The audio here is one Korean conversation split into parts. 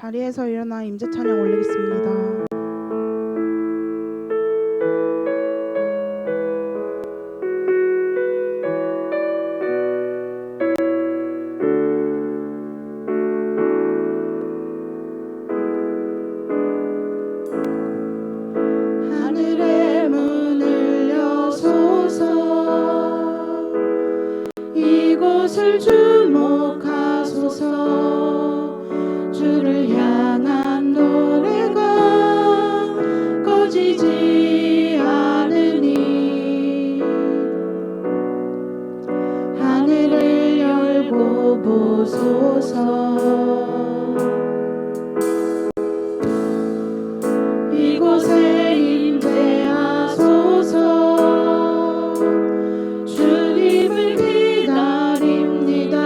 자리에서 일어나 임재 찬양 올리겠습니다. 하늘의 문을 여소서 이곳을 주목하소서 주를 향한 노래가 꺼지지 않으니 하늘을 열고 보소서 이곳에 임재하소서 주님을 기다립니다.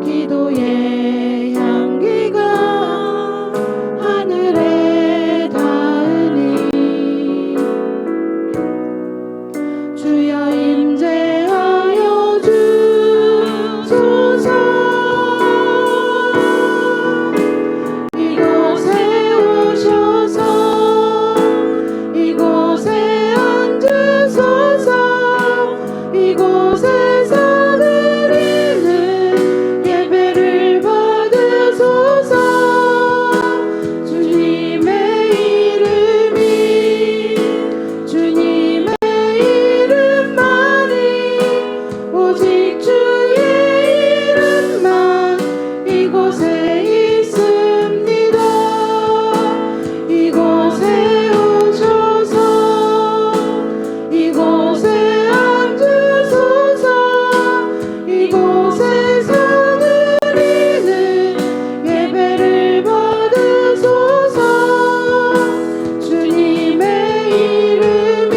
기도의 향기가 하늘에 닿으니 주여 임재하여 주소서. 이곳에 오셔서 이곳에 앉으소서. 이곳에서 드리는 예배를 받으소서. 주님의 이름이 주님의 이름만이 오직 주의 이름만 이곳에 있습니다. 이곳에 오셔서 이곳에 앉으소서. 이곳에서 드리는 예배를 받으소서. 주님의 이름이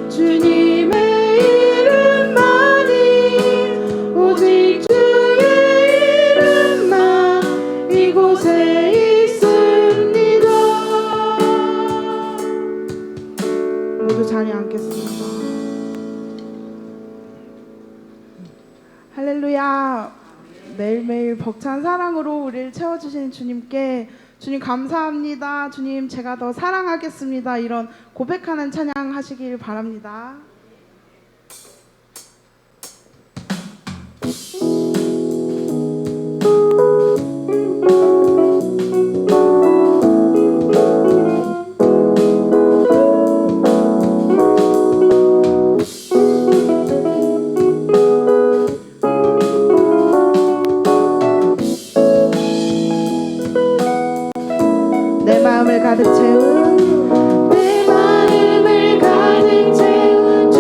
주님의 이름만이 오직 주의 이름만 이곳에 있습니다. 모두 자리에 앉겠습니다. 할렐루야. 매일매일 벅찬 사랑으로 우리를 채워주신 주님께 주님 감사합니다. 주님 제가 더 사랑하겠습니다. 이런 고백하는 찬양 하시길 바랍니다. 내 마음을 가득 채운 내 마음을 가득 채운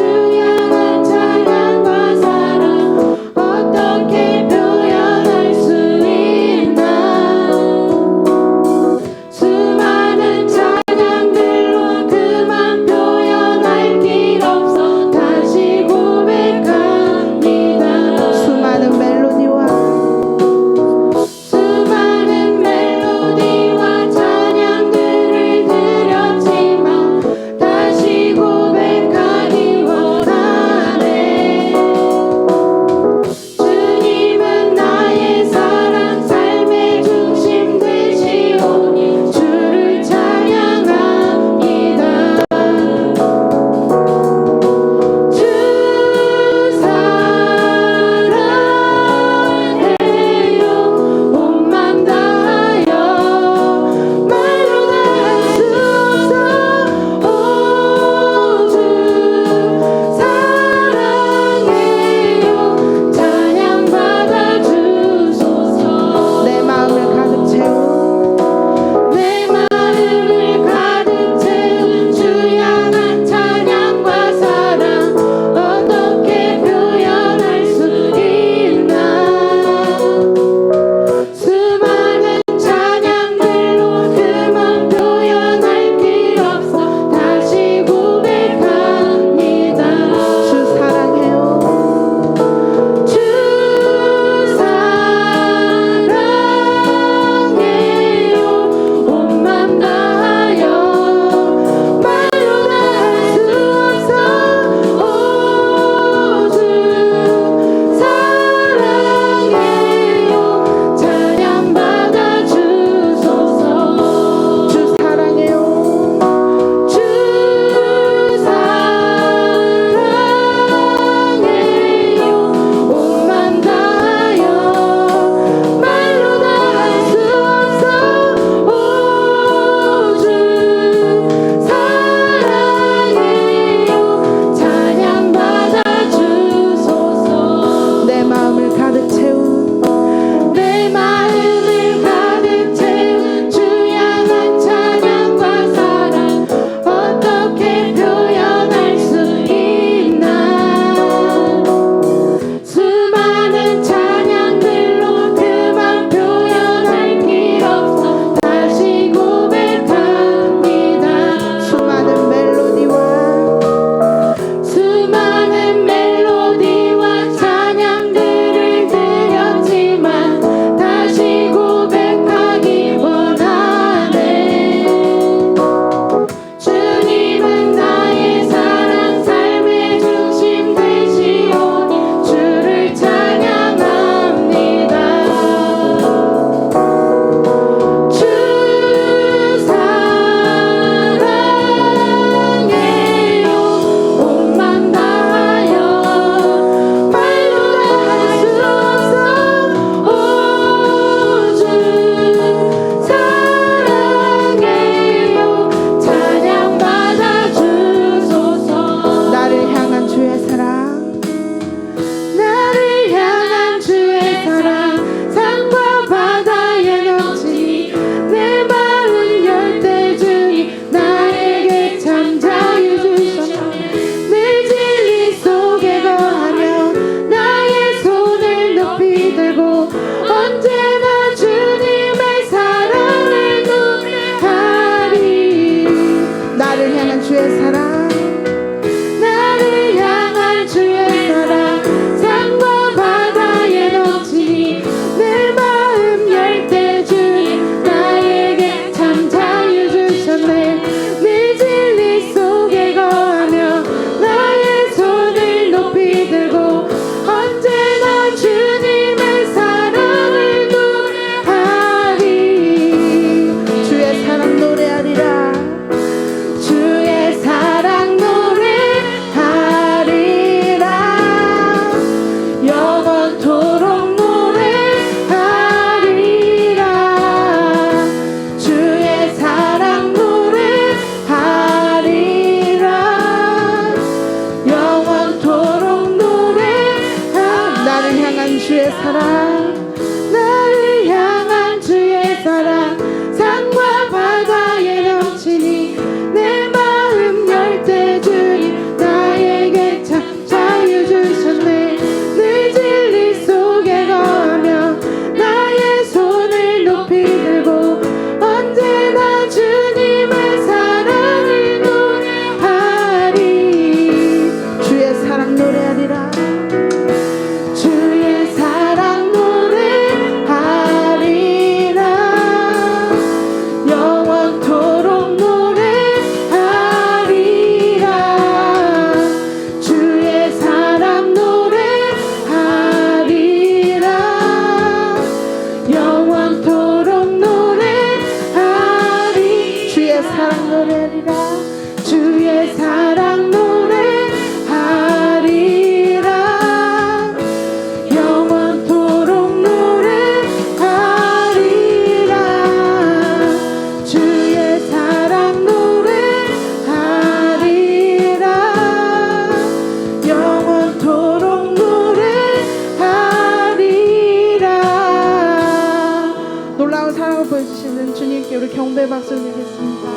예배 박수 드리겠습니다.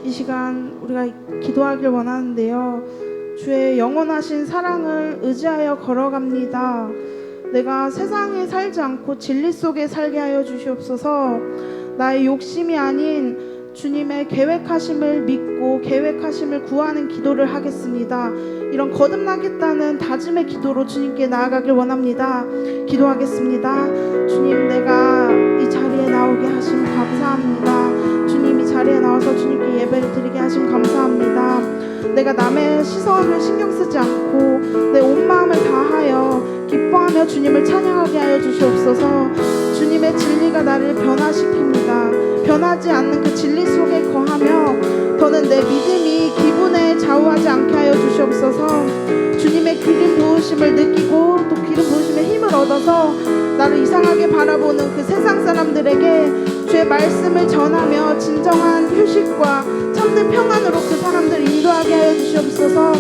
이 시간 우리가 기도하길 원하는데요. 주의 영원하신 사랑을 의지하여 걸어갑니다. 내가 세상에 살지 않고 진리 속에 살게 하여 주시옵소서. 나의 욕심이 아닌 주님의 계획하심을 믿고 계획하심을 구하는 기도를 하겠습니다. 이런 거듭나겠다는 다짐의 기도로 주님께 나아가길 원합니다. 기도하겠습니다. 주님, 내가 이 자리에 나오게 하심 감사합니다. 주님, 이 자리에 나와서 주님께 예배를 드리게 하심 감사합니다. 내가 남의 시선을 신경 쓰지 않고 내 온 마음을 다하여 기뻐하며 주님을 찬양하게 하여 주시옵소서. 주님의 진리가 나를 변화시킵니다. 변하지 않는 그 진리 속에 거하며 더는 내 믿음이 기분에 좌우하지 않게 하여 주시옵소서. 주님의 기름 부으심을 느끼고 또 기름 부으심의 힘을 얻어서 나를 이상하게 바라보는 그 세상 사람들에게 주의 말씀을 전하며 진정한 휴식과 참된 평안으로 그 사람들을 인도하게 하여 주시옵소서.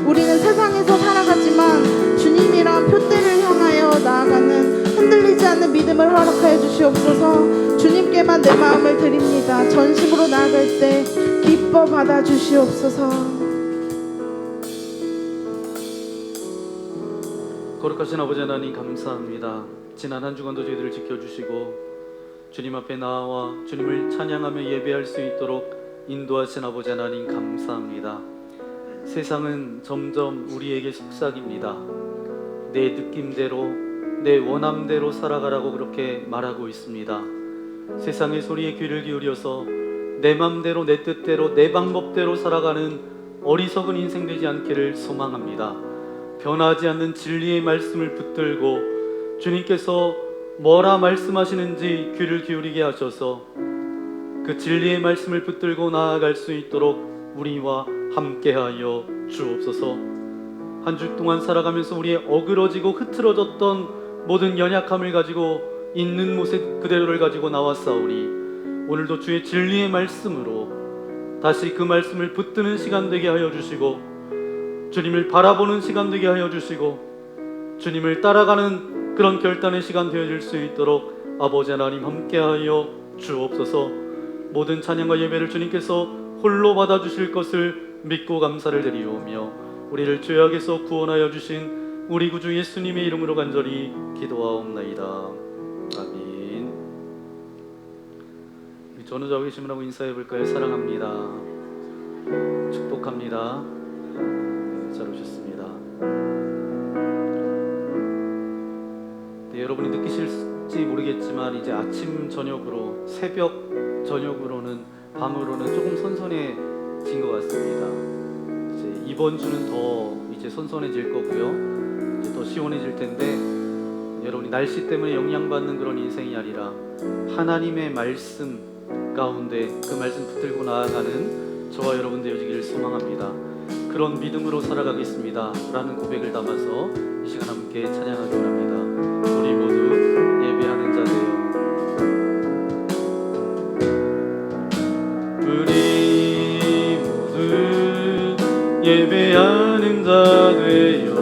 우리는 세상에서 살아가지만 주님이란 표대를 향하여 나아가는 흔들리지 않는 믿음을 허락하여 주시옵소서. 주님께만 내 마음을 드립니다. 전심으로 나아갈 때 기뻐 받아 주시옵소서. 거룩하신 아버지 하나님 감사합니다. 지난 한 주간도 저희들을 지켜주시고 주님 앞에 나와 주님을 찬양하며 예배할 수 있도록 인도하신 아버지 하나님 감사합니다. 세상은 점점 우리에게 속삭입니다. 내 느낌대로 내 원함대로 살아가라고 그렇게 말하고 있습니다. 세상의 소리에 귀를 기울여서 내 맘대로 내 뜻대로 내 방법대로 살아가는 어리석은 인생 되지 않기를 소망합니다. 변하지 않는 진리의 말씀을 붙들고 주님께서 뭐라 말씀하시는지 귀를 기울이게 하셔서 그 진리의 말씀을 붙들고 나아갈 수 있도록 우리와 함께하여 주옵소서. 한 주 동안 살아가면서 우리의 어그러지고 흐트러졌던 모든 연약함을 가지고 있는 모습 그대로를 가지고 나왔사오니 오늘도 주의 진리의 말씀으로 다시 그 말씀을 붙드는 시간 되게 하여 주시고 주님을 바라보는 시간 되게 하여 주시고 주님을 따라가는 그런 결단의 시간 되어질 수 있도록 아버지 하나님 함께하여 주옵소서. 모든 찬양과 예배를 주님께서 홀로 받아주실 것을 믿고 감사를 드리오며 우리를 죄악에서 구원하여 주신 우리 구주 예수님의 이름으로 간절히 기도하옵나이다. 아멘. 전우자고 계신 분하고 인사해 볼까요? 사랑합니다. 축복합니다. 잘 오셨습니다. 네, 여러분이 느끼실지 모르겠지만 이제 아침 저녁으로 새벽 저녁으로는 밤으로는 조금 선선해진 것 같습니다. 이제 이번 주는 더 이제 선선해질 거고요. 이제 더 시원해질 텐데 여러분이 날씨 때문에 영향받는 그런 인생이 아니라 하나님의 말씀 가운데 그 말씀 붙들고 나아가는 저와 여러분 되어지기를 소망합니다. 그런 믿음으로 살아가겠습니다 라는 고백을 담아서 이 시간 함께 찬양하기 원합니다. 우리 모두 예배하는 자 되어 우리 모두 예배하는 자 되어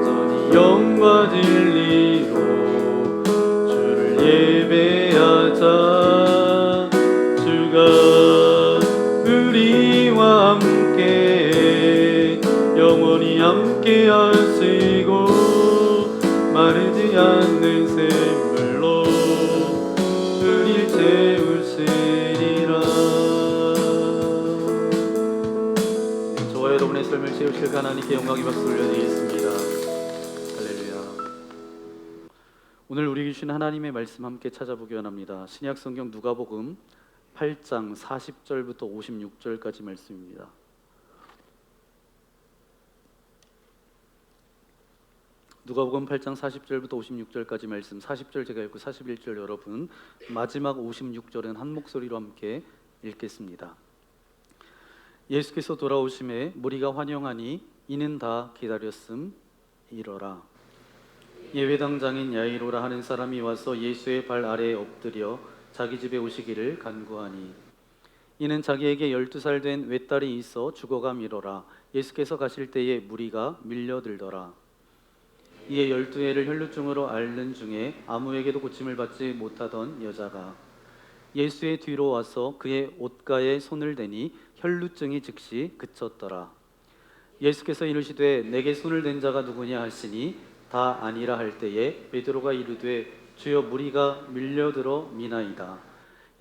온전히 영과 진리로 주를 예배하자. 주가 우리와 함께 영원히 함께 하시고 마르지 않는 샘물로 우릴 채우시리라. 네, 저와 여러분의 삶을 채우실 하나님께 영광의 박수 올려드리겠습니다. 할렐루야. 오늘 우리에게 주신 하나님의 말씀 함께 찾아보기 원합니다. 신약 성경 누가복음 8장 40절부터 56절까지 말씀입니다. 누가복음 8장 40절부터 56절까지 말씀, 40절 제가 읽고 41절 여러분, 마지막 56절은 한 목소리로 함께 읽겠습니다. 예수께서 돌아오심에 무리가 환영하니 이는 다 기다렸음 이러라. 예배당장인 야이로라 하는 사람이 와서 예수의 발 아래에 엎드려 자기 집에 오시기를 간구하니 이는 자기에게 12살 된 외딸이 있어 죽어가 미러라. 예수께서 가실 때에 무리가 밀려들더라. 이에 12해를 혈루증으로 앓는 중에 아무에게도 고침을 받지 못하던 여자가 예수의 뒤로 와서 그의 옷가에 손을 대니 혈루증이 즉시 그쳤더라. 예수께서 이르시되 내게 손을 댄 자가 누구냐 하시니 다 아니라 할 때에 베드로가 이르되 주여 무리가 밀려들어 미나이다.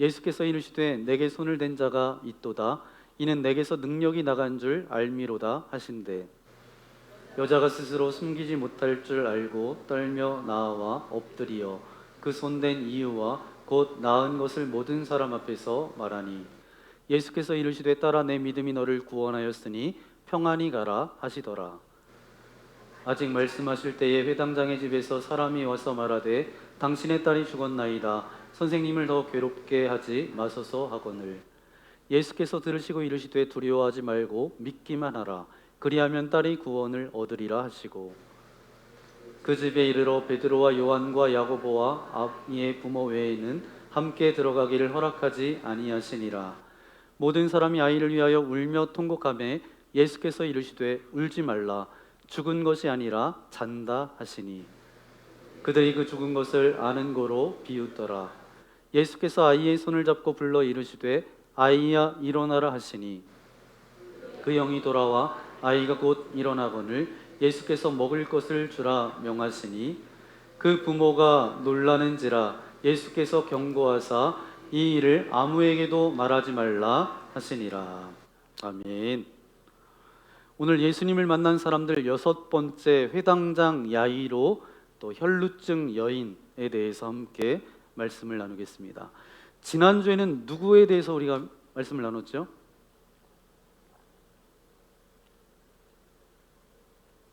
예수께서 이르시되 내게 손을 댄 자가 있도다. 이는 내게서 능력이 나간 줄 알미로다 하신대. 여자가 스스로 숨기지 못할 줄 알고 떨며 나와 엎드리어 그 손댄 이유와 곧 나은 것을 모든 사람 앞에서 말하니 예수께서 이르시되 딸아 내 믿음이 너를 구원하였으니 평안히 가라 하시더라. 아직 말씀하실 때에 회당장의 집에서 사람이 와서 말하되 당신의 딸이 죽었나이다. 선생님을 더 괴롭게 하지 마소서 하거늘. 예수께서 들으시고 이르시되 두려워하지 말고 믿기만 하라. 그리하면 딸이 구원을 얻으리라 하시고 그 집에 이르러 베드로와 요한과 야고보와 아이의 부모 외에는 함께 들어가기를 허락하지 아니하시니라. 모든 사람이 아이를 위하여 울며 통곡하매 예수께서 이르시되 울지 말라. 죽은 것이 아니라 잔다 하시니 그들이 그 죽은 것을 아는 고로 비웃더라. 예수께서 아이의 손을 잡고 불러 이르시되 아이야 일어나라 하시니 그 영이 돌아와 아이가 곧 일어나거늘 예수께서 먹을 것을 주라 명하시니 그 부모가 놀라는지라. 예수께서 경고하사 이 일을 아무에게도 말하지 말라 하시니라. 아멘. 오늘 예수님을 만난 사람들 6번째 회당장 야이로 또 혈루증 여인에 대해서 함께 말씀을 나누겠습니다. 지난주에는 누구에 대해서 우리가 말씀을 나눴죠?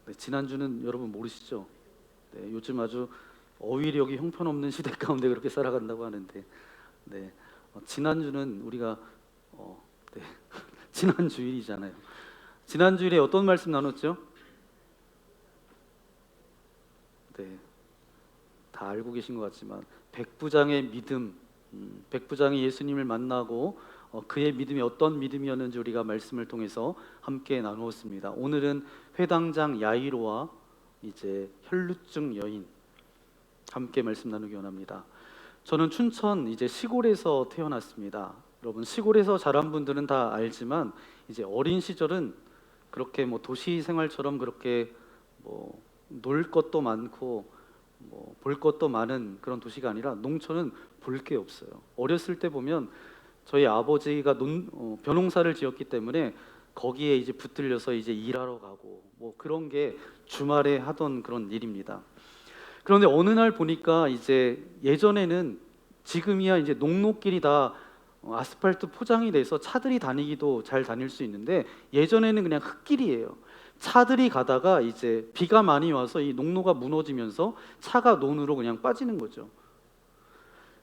네, 지난주는 여러분 모르시죠? 네, 요즘 아주 어휘력이 형편없는 시대 가운데 그렇게 살아간다고 하는데 지난주는 우리가 지난 주일이잖아요. 지난 주일에 어떤 말씀 나눴죠? 네, 다 알고 계신 것 같지만 백부장의 믿음, 백부장이 예수님을 만나고 그의 믿음이 어떤 믿음이었는지 우리가 말씀을 통해서 함께 나누었습니다. 오늘은 회당장 야이로와 이제 혈루증 여인 함께 말씀 나누기 원합니다. 저는 춘천 이제 시골에서 태어났습니다. 여러분 시골에서 자란 분들은 다 알지만 이제 어린 시절은 그렇게 뭐 도시 생활처럼 그렇게 뭐 놀 것도 많고 뭐 볼 것도 많은 그런 도시가 아니라 농촌은 볼 게 없어요. 어렸을 때 보면 저희 아버지가 벼농사를 지었기 때문에 거기에 이제 붙들려서 이제 일하러 가고 뭐 그런 게 주말에 하던 그런 일입니다. 그런데 어느 날 보니까 이제 예전에는 지금이야 이제 농로길이 다 아스팔트 포장이 돼서 차들이 다니기도 잘 다닐 수 있는데 예전에는 그냥 흙길이에요. 차들이 가다가 이제 비가 많이 와서 이 농로가 무너지면서 차가 논으로 그냥 빠지는 거죠.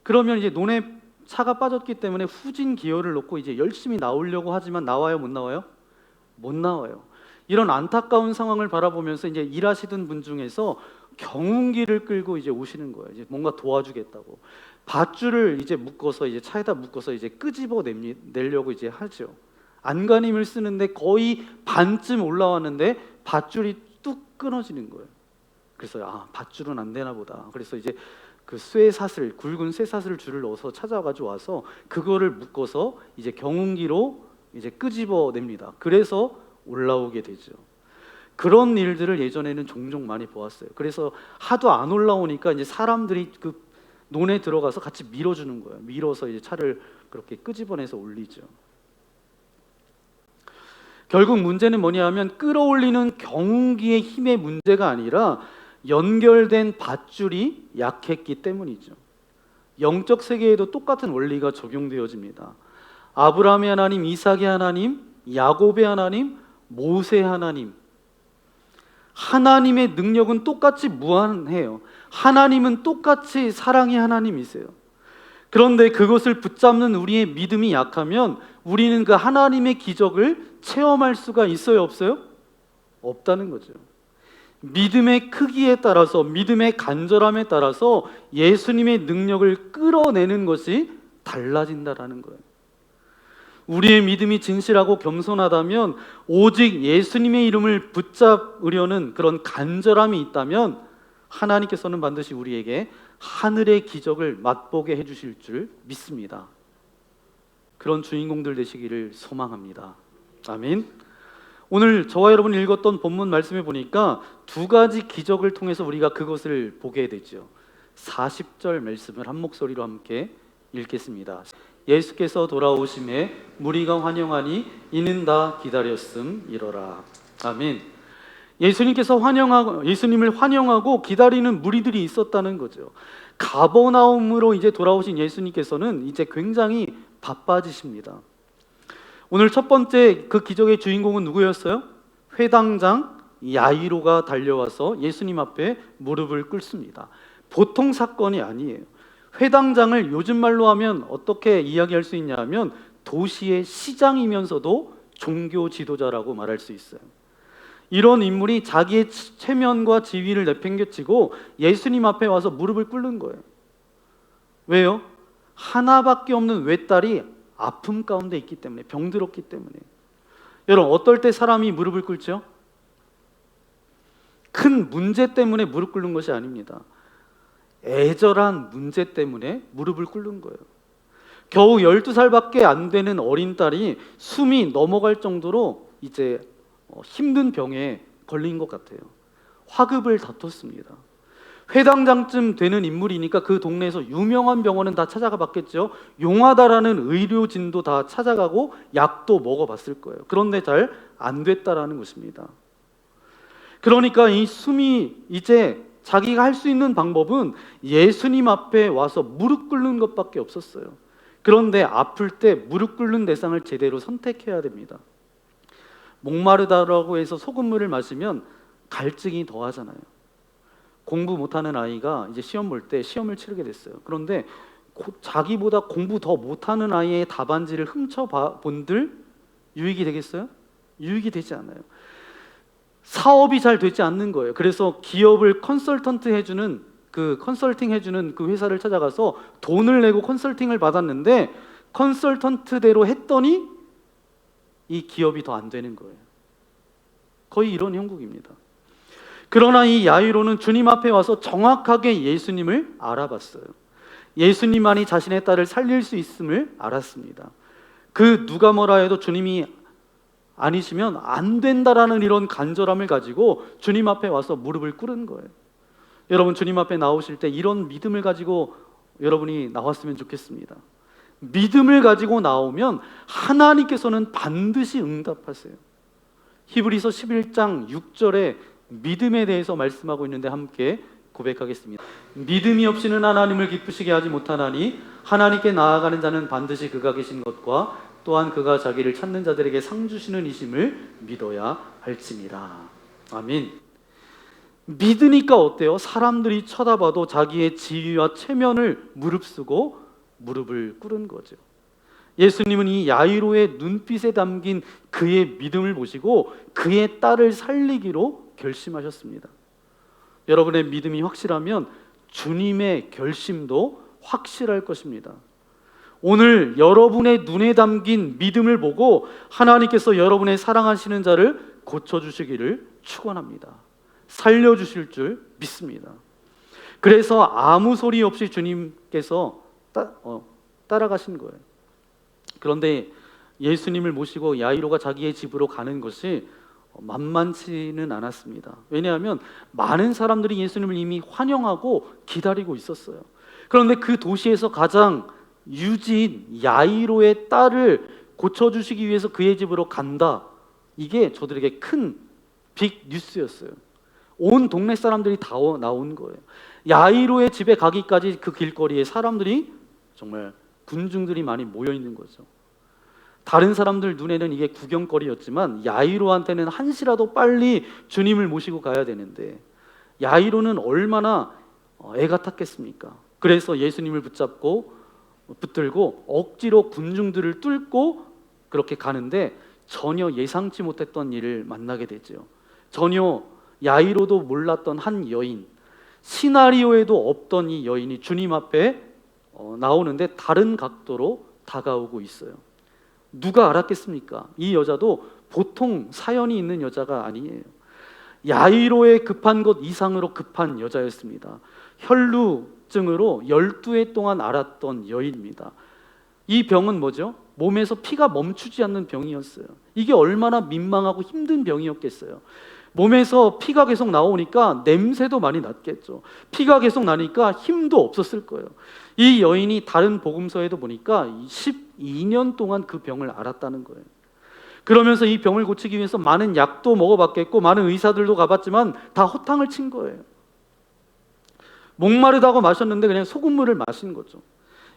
그러면 이제 논에 차가 빠졌기 때문에 후진 기어를 놓고 이제 열심히 나오려고 하지만 나와요, 못 나와요? 못 나와요. 이런 안타까운 상황을 바라보면서 이제 일하시던 분 중에서 경운기를 끌고 이제 오시는 거예요. 이제 뭔가 도와주겠다고. 밧줄을 이제 묶어서 이제 차에다 묶어서 이제 끄집어 내려고 이제 하죠. 안간힘을 쓰는데 거의 반쯤 올라왔는데 밧줄이 뚝 끊어지는 거예요. 그래서 밧줄은 안 되나 보다. 그래서 이제 그 쇠사슬, 굵은 쇠사슬 줄을 넣어서 찾아가지고 와서 그거를 묶어서 이제 경운기로 이제 끄집어 냅니다. 그래서 올라오게 되죠. 그런 일들을 예전에는 종종 많이 보았어요. 그래서 하도 안 올라오니까 이제 사람들이 그 논에 들어가서 같이 밀어주는 거예요. 밀어서 이제 차를 그렇게 끄집어내서 올리죠. 결국 문제는 뭐냐면 끌어올리는 경운기의 힘의 문제가 아니라 연결된 밧줄이 약했기 때문이죠. 영적 세계에도 똑같은 원리가 적용되어집니다. 아브라함의 하나님, 이삭의 하나님, 야곱의 하나님, 모세의 하나님, 하나님의 능력은 똑같이 무한해요. 하나님은 똑같이 사랑의 하나님이세요. 그런데 그것을 붙잡는 우리의 믿음이 약하면 우리는 그 하나님의 기적을 체험할 수가 있어요, 없어요? 없다는 거죠. 믿음의 크기에 따라서, 믿음의 간절함에 따라서 예수님의 능력을 끌어내는 것이 달라진다라는 거예요. 우리의 믿음이 진실하고 겸손하다면, 오직 예수님의 이름을 붙잡으려는 그런 간절함이 있다면 하나님께서는 반드시 우리에게 하늘의 기적을 맛보게 해주실 줄 믿습니다. 그런 주인공들 되시기를 소망합니다. 아멘. 오늘 저와 여러분이 읽었던 본문 말씀에 보니까 두 가지 기적을 통해서 우리가 그것을 보게 되죠. 40절 말씀을 한 목소리로 함께 읽겠습니다. 예수께서 돌아오심에 무리가 환영하니 이는 다 기다렸음이로라. 아멘. 예수님을 환영하고 기다리는 무리들이 있었다는 거죠. 가버나움으로 이제 돌아오신 예수님께서는 이제 굉장히 바빠지십니다. 오늘 첫 번째 그 기적의 주인공은 누구였어요? 회당장 야이로가 달려와서 예수님 앞에 무릎을 꿇습니다. 보통 사건이 아니에요. 회당장을 요즘 말로 하면 어떻게 이야기할 수 있냐 하면 도시의 시장이면서도 종교 지도자라고 말할 수 있어요. 이런 인물이 자기의 체면과 지위를 내팽개치고 예수님 앞에 와서 무릎을 꿇는 거예요. 왜요? 하나밖에 없는 외딸이 아픔 가운데 있기 때문에, 병들었기 때문에. 여러분, 어떨 때 사람이 무릎을 꿇죠? 큰 문제 때문에 무릎 꿇는 것이 아닙니다. 애절한 문제 때문에 무릎을 꿇는 거예요. 겨우 12살밖에 안 되는 어린 딸이 숨이 넘어갈 정도로 이제 힘든 병에 걸린 것 같아요. 화급을 다퉜습니다. 회당장쯤 되는 인물이니까 그 동네에서 유명한 병원은 다 찾아가 봤겠죠. 용하다라는 의료진도 다 찾아가고 약도 먹어봤을 거예요. 그런데 잘 안 됐다라는 것입니다. 그러니까 이 숨이 이제 자기가 할 수 있는 방법은 예수님 앞에 와서 무릎 꿇는 것밖에 없었어요. 그런데 아플 때 무릎 꿇는 대상을 제대로 선택해야 됩니다. 목마르다라고 해서 소금물을 마시면 갈증이 더하잖아요. 공부 못하는 아이가 이제 시험 볼 때 시험을 치르게 됐어요. 그런데 자기보다 공부 더 못하는 아이의 답안지를 훔쳐본들 유익이 되겠어요? 유익이 되지 않아요. 사업이 잘 되지 않는 거예요. 그래서 기업을 컨설팅 해주는 그 회사를 찾아가서 돈을 내고 컨설팅을 받았는데 컨설턴트대로 했더니 이 기업이 더 안 되는 거예요. 거의 이런 형국입니다. 그러나 이 야이로는 주님 앞에 와서 정확하게 예수님을 알아봤어요. 예수님만이 자신의 딸을 살릴 수 있음을 알았습니다. 그 누가 뭐라 해도 주님이 아니시면 안 된다라는 이런 간절함을 가지고 주님 앞에 와서 무릎을 꿇은 거예요. 여러분, 주님 앞에 나오실 때 이런 믿음을 가지고 여러분이 나왔으면 좋겠습니다. 믿음을 가지고 나오면 하나님께서는 반드시 응답하세요. 히브리서 11장 6절에 믿음에 대해서 말씀하고 있는데 함께 고백하겠습니다. 믿음이 없이는 하나님을 기쁘시게 하지 못하나니 하나님께 나아가는 자는 반드시 그가 계신 것과 또한 그가 자기를 찾는 자들에게 상 주시는 이심을 믿어야 할지니라. 아멘. 믿으니까 어때요? 사람들이 쳐다봐도 자기의 지위와 체면을 무릅쓰고 무릎을 꿇은 거죠. 예수님은 이 야이로의 눈빛에 담긴 그의 믿음을 보시고 그의 딸을 살리기로 결심하셨습니다. 여러분의 믿음이 확실하면 주님의 결심도 확실할 것입니다. 오늘 여러분의 눈에 담긴 믿음을 보고 하나님께서 여러분의 사랑하시는 자를 고쳐주시기를 축원합니다. 살려주실 줄 믿습니다. 그래서 아무 소리 없이 주님께서 따라가신 거예요. 그런데 예수님을 모시고 야이로가 자기의 집으로 가는 것이 만만치는 않았습니다. 왜냐하면 많은 사람들이 예수님을 이미 환영하고 기다리고 있었어요. 그런데 그 도시에서 가장 유지인 야이로의 딸을 고쳐주시기 위해서 그의 집으로 간다. 이게 저들에게 큰 빅 뉴스였어요. 온 동네 사람들이 다 나온 거예요. 야이로의 집에 가기까지 그 길거리에 사람들이 정말 군중들이 많이 모여 있는 거죠. 다른 사람들 눈에는 이게 구경거리였지만 야이로한테는 한시라도 빨리 주님을 모시고 가야 되는데 야이로는 얼마나 애가 탔겠습니까? 그래서 예수님을 붙들고 억지로 군중들을 뚫고 그렇게 가는데 전혀 예상치 못했던 일을 만나게 되죠. 전혀 야이로도 몰랐던 한 여인, 시나리오에도 없던 이 여인이 주님 앞에 나오는데 다른 각도로 다가오고 있어요. 누가 알았겠습니까? 이 여자도 보통 사연이 있는 여자가 아니에요. 야이로의 급한 것 이상으로 급한 여자였습니다. 혈루증으로 12해 동안 앓았던 여인입니다. 이 병은 뭐죠? 몸에서 피가 멈추지 않는 병이었어요. 이게 얼마나 민망하고 힘든 병이었겠어요. 몸에서 피가 계속 나오니까 냄새도 많이 났겠죠. 피가 계속 나니까 힘도 없었을 거예요. 이 여인이 다른 복음서에도 보니까 12년 동안 그 병을 앓았다는 거예요. 그러면서 이 병을 고치기 위해서 많은 약도 먹어봤겠고 많은 의사들도 가봤지만 다 허탕을 친 거예요. 목마르다고 마셨는데 그냥 소금물을 마신 거죠.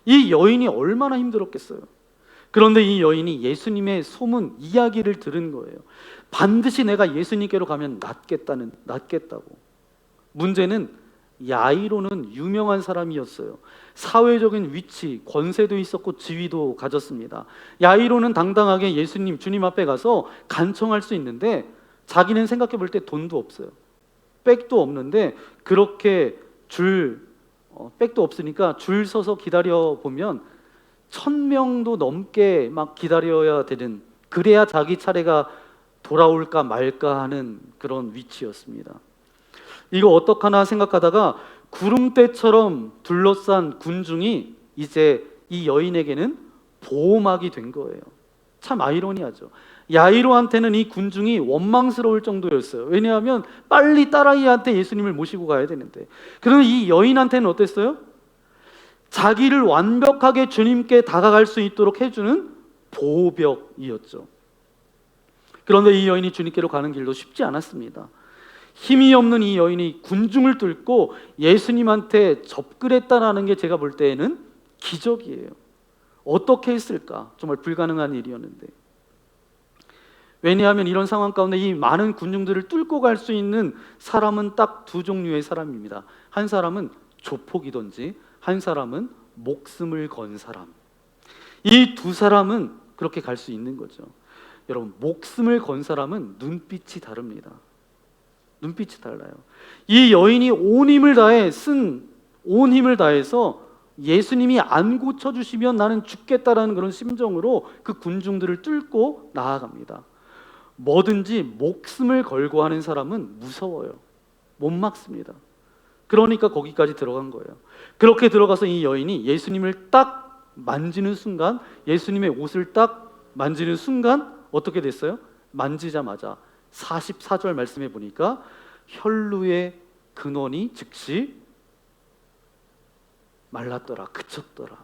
이 여인이 얼마나 힘들었겠어요. 그런데 이 여인이 예수님의 소문 이야기를 들은 거예요. 반드시 내가 예수님께로 가면 낫겠다고. 문제는 야이로는 유명한 사람이었어요. 사회적인 위치, 권세도 있었고 지위도 가졌습니다. 야이로는 당당하게 예수님, 주님 앞에 가서 간청할 수 있는데 자기는 생각해 볼 때 돈도 없어요. 백도 없는데 그렇게 백도 없으니까 줄 서서 기다려 보면 1000명도 넘게 막 기다려야 되는, 그래야 자기 차례가 돌아올까 말까 하는 그런 위치였습니다. 이거 어떡하나 생각하다가 구름대처럼 둘러싼 군중이 이제 이 여인에게는 보호막이 된 거예요. 참 아이러니하죠. 야이로한테는 이 군중이 원망스러울 정도였어요. 왜냐하면 빨리 딸아이한테 예수님을 모시고 가야 되는데, 그런데 이 여인한테는 어땠어요? 자기를 완벽하게 주님께 다가갈 수 있도록 해주는 보호벽이었죠. 그런데 이 여인이 주님께로 가는 길도 쉽지 않았습니다. 힘이 없는 이 여인이 군중을 뚫고 예수님한테 접근했다는 게 제가 볼 때에는 기적이에요. 어떻게 했을까? 정말 불가능한 일이었는데. 왜냐하면 이런 상황 가운데 이 많은 군중들을 뚫고 갈 수 있는 사람은 딱 두 종류의 사람입니다. 한 사람은 조폭이든지 한 사람은 목숨을 건 사람. 이 두 사람은 그렇게 갈 수 있는 거죠. 여러분, 목숨을 건 사람은 눈빛이 다릅니다. 눈빛이 달라요. 이 여인이 온 힘을 다해서 예수님이 안 고쳐주시면 나는 죽겠다라는 그런 심정으로 그 군중들을 뚫고 나아갑니다. 뭐든지 목숨을 걸고 하는 사람은 무서워요. 못 막습니다. 그러니까 거기까지 들어간 거예요. 그렇게 들어가서 이 여인이 예수님을 딱 만지는 순간, 예수님의 옷을 딱 만지는 순간 어떻게 됐어요? 만지자마자 44절 말씀해 보니까 혈루의 근원이 즉시 말랐더라, 그쳤더라.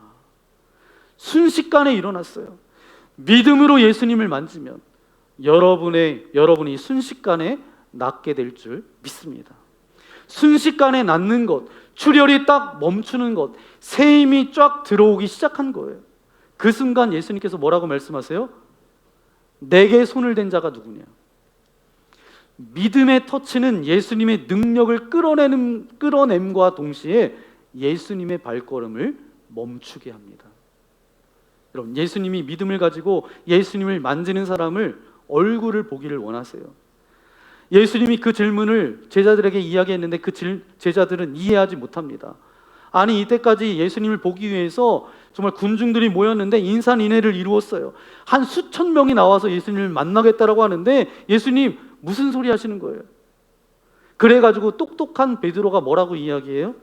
순식간에 일어났어요. 믿음으로 예수님을 만지면 여러분이 순식간에 낫게 될 줄 믿습니다. 순식간에 낫는 것, 출혈이 딱 멈추는 것, 새 힘이 쫙 들어오기 시작한 거예요. 그 순간 예수님께서 뭐라고 말씀하세요? 내게 손을 댄 자가 누구냐? 믿음의 터치는 예수님의 능력을 끌어냄과 동시에 예수님의 발걸음을 멈추게 합니다. 여러분, 예수님이 믿음을 가지고 예수님을 만지는 사람을 얼굴을 보기를 원하세요. 예수님이 그 질문을 제자들에게 이야기했는데 그 제자들은 이해하지 못합니다. 아니, 이때까지 예수님을 보기 위해서 정말 군중들이 모였는데 인산인해를 이루었어요. 한 수천 명이 나와서 예수님을 만나겠다라고 하는데 예수님 무슨 소리 하시는 거예요? 그래가지고 똑똑한 베드로가 뭐라고 이야기해요?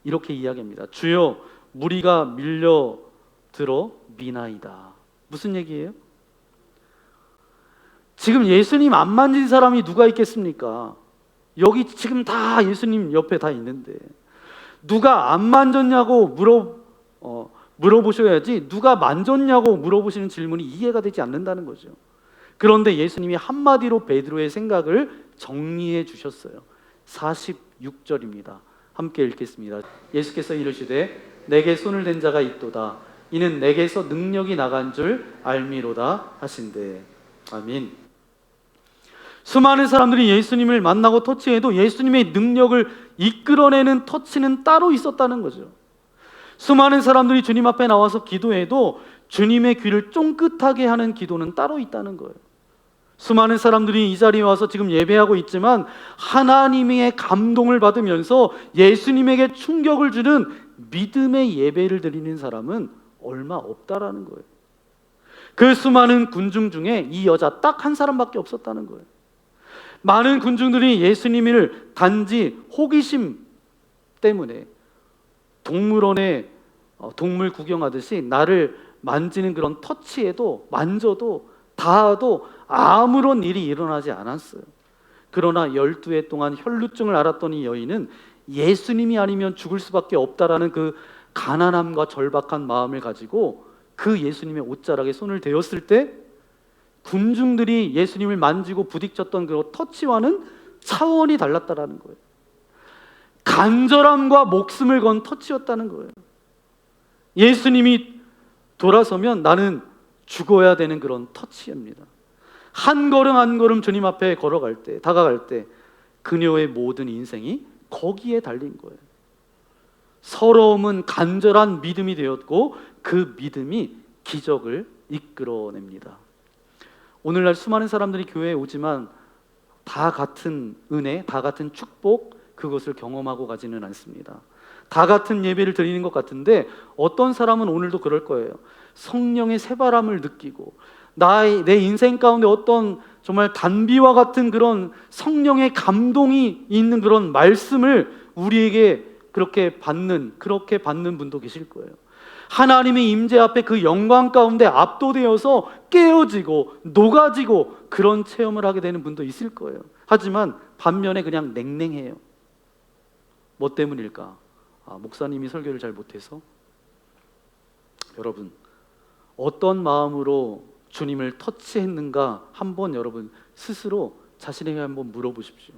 이렇게 이야기합니다. 주여, 무리가 밀려들어 미나이다. 무슨 얘기예요? 지금 예수님 안 만진 사람이 누가 있겠습니까? 여기 지금 다 예수님 옆에 다 있는데 누가 안 만졌냐고 물어보셔야지, 누가 만졌냐고 물어보시는 질문이 이해가 되지 않는다는 거죠. 그런데 예수님이 한마디로 베드로의 생각을 정리해 주셨어요. 46절입니다. 함께 읽겠습니다. 예수께서 이르시되 내게 손을 댄 자가 있도다. 이는 내게서 능력이 나간 줄 알미로다 하신대. 아멘. 수많은 사람들이 예수님을 만나고 터치해도 예수님의 능력을 이끌어내는 터치는 따로 있었다는 거죠. 수많은 사람들이 주님 앞에 나와서 기도해도 주님의 귀를 쫑긋하게 하는 기도는 따로 있다는 거예요. 수많은 사람들이 이 자리에 와서 지금 예배하고 있지만 하나님의 감동을 받으면서 예수님에게 충격을 주는 믿음의 예배를 드리는 사람은 얼마 없다라는 거예요. 그 수많은 군중 중에 이 여자 딱 한 사람밖에 없었다는 거예요. 많은 군중들이 예수님을 단지 호기심 때문에 동물원에 동물 구경하듯이 나를 만지는 그런 터치에도 만져도 닿아도 아무런 일이 일어나지 않았어요. 그러나 12해 동안 혈루증을 앓았던 이 여인은 예수님이 아니면 죽을 수밖에 없다라는 그 가난함과 절박한 마음을 가지고 그 예수님의 옷자락에 손을 대었을 때 군중들이 예수님을 만지고 부딪혔던 그 터치와는 차원이 달랐다라는 거예요. 간절함과 목숨을 건 터치였다는 거예요. 예수님이 돌아서면 나는 죽어야 되는 그런 터치입니다. 한 걸음 한 걸음 주님 앞에 걸어갈 때, 다가갈 때 그녀의 모든 인생이 거기에 달린 거예요. 서러움은 간절한 믿음이 되었고 그 믿음이 기적을 이끌어냅니다. 오늘날 수많은 사람들이 교회에 오지만 다 같은 은혜, 다 같은 축복, 그것을 경험하고 가지는 않습니다. 다 같은 예배를 드리는 것 같은데 어떤 사람은 오늘도 그럴 거예요. 성령의 새바람을 느끼고 내 인생 가운데 어떤 정말 단비와 같은 그런 성령의 감동이 있는 그런 말씀을 우리에게 그렇게 받는 분도 계실 거예요. 하나님의 임재 앞에 그 영광 가운데 압도되어서 깨어지고 녹아지고 그런 체험을 하게 되는 분도 있을 거예요. 하지만 반면에 그냥 냉랭해요. 뭐 때문일까? 목사님이 설교를 잘 못해서? 여러분, 어떤 마음으로 주님을 터치했는가 한번 여러분 스스로 자신에게 한번 물어보십시오.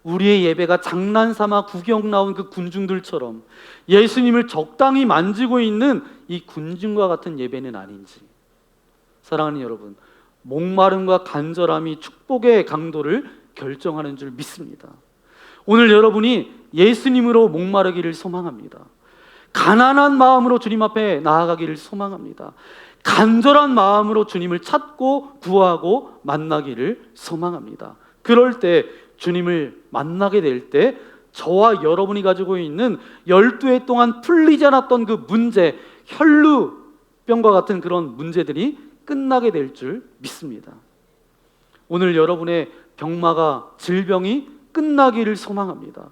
우리의 예배가 장난삼아 구경 나온 그 군중들처럼 예수님을 적당히 만지고 있는 이 군중과 같은 예배는 아닌지. 사랑하는 여러분, 목마름과 간절함이 축복의 강도를 결정하는 줄 믿습니다. 오늘 여러분이 예수님으로 목마르기를 소망합니다. 가난한 마음으로 주님 앞에 나아가기를 소망합니다. 간절한 마음으로 주님을 찾고 구하고 만나기를 소망합니다. 그럴 때 주님을 만나게 될 때 저와 여러분이 가지고 있는 12해 동안 풀리지 않았던 그 문제, 혈루병과 같은 그런 문제들이 끝나게 될 줄 믿습니다. 오늘 여러분의 병마가, 질병이 끝나기를 소망합니다.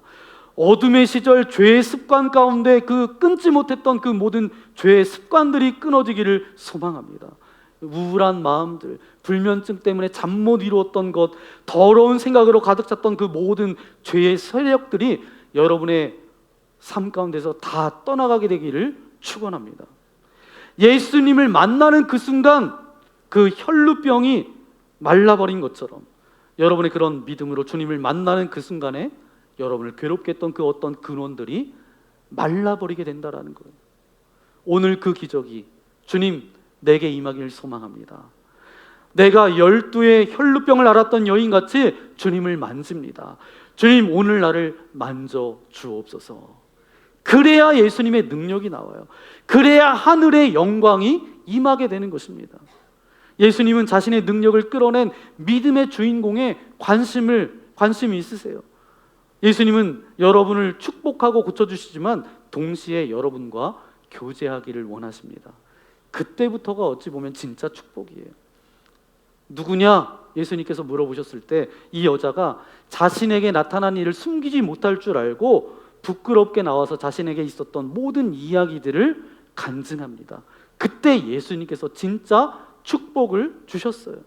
어둠의 시절 죄의 습관 가운데 그 끊지 못했던 그 모든 죄의 습관들이 끊어지기를 소망합니다. 우울한 마음들, 불면증 때문에 잠 못 이루었던 것, 더러운 생각으로 가득 찼던 그 모든 죄의 세력들이 여러분의 삶 가운데서 다 떠나가게 되기를 축원합니다. 예수님을 만나는 그 순간 그 혈루병이 말라버린 것처럼 여러분의 그런 믿음으로 주님을 만나는 그 순간에 여러분을 괴롭게 했던 그 어떤 근원들이 말라버리게 된다라는 거예요. 오늘 그 기적이 주님 내게 임하기를 소망합니다. 내가 12의 혈루병을 앓았던 여인같이 주님을 만집니다. 주님 오늘 나를 만져 주옵소서. 그래야 예수님의 능력이 나와요. 그래야 하늘의 영광이 임하게 되는 것입니다. 예수님은 자신의 능력을 끌어낸 믿음의 주인공에 관심이 있으세요. 예수님은 여러분을 축복하고 고쳐주시지만 동시에 여러분과 교제하기를 원하십니다. 그때부터가 어찌 보면 진짜 축복이에요. 누구냐? 예수님께서 물어보셨을 때 이 여자가 자신에게 나타난 일을 숨기지 못할 줄 알고 부끄럽게 나와서 자신에게 있었던 모든 이야기들을 간증합니다. 그때 예수님께서 진짜 축복을 주셨어요.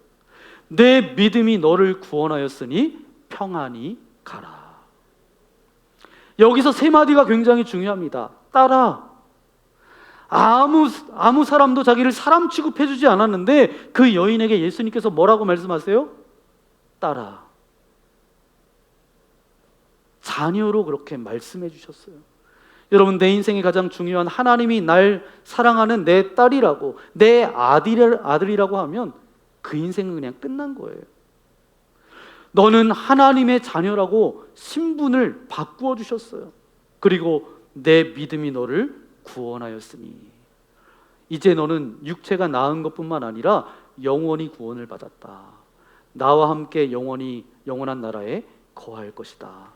내 믿음이 너를 구원하였으니 평안히 가라. 여기서 세 마디가 굉장히 중요합니다. 따라. 아무 사람도 자기를 사람 취급해주지 않았는데 그 여인에게 예수님께서 뭐라고 말씀하세요? 따라. 자녀로 그렇게 말씀해 주셨어요. 여러분, 내 인생에 가장 중요한 하나님이 날 사랑하는 내 딸이라고, 내 아들이라고 하면 그 인생은 그냥 끝난 거예요. 너는 하나님의 자녀라고 신분을 바꾸어 주셨어요. 그리고 내 믿음이 너를 구원하였으니 이제 너는 육체가 나은 것뿐만 아니라 영원히 구원을 받았다. 나와 함께 영원한 나라에 거할 것이다.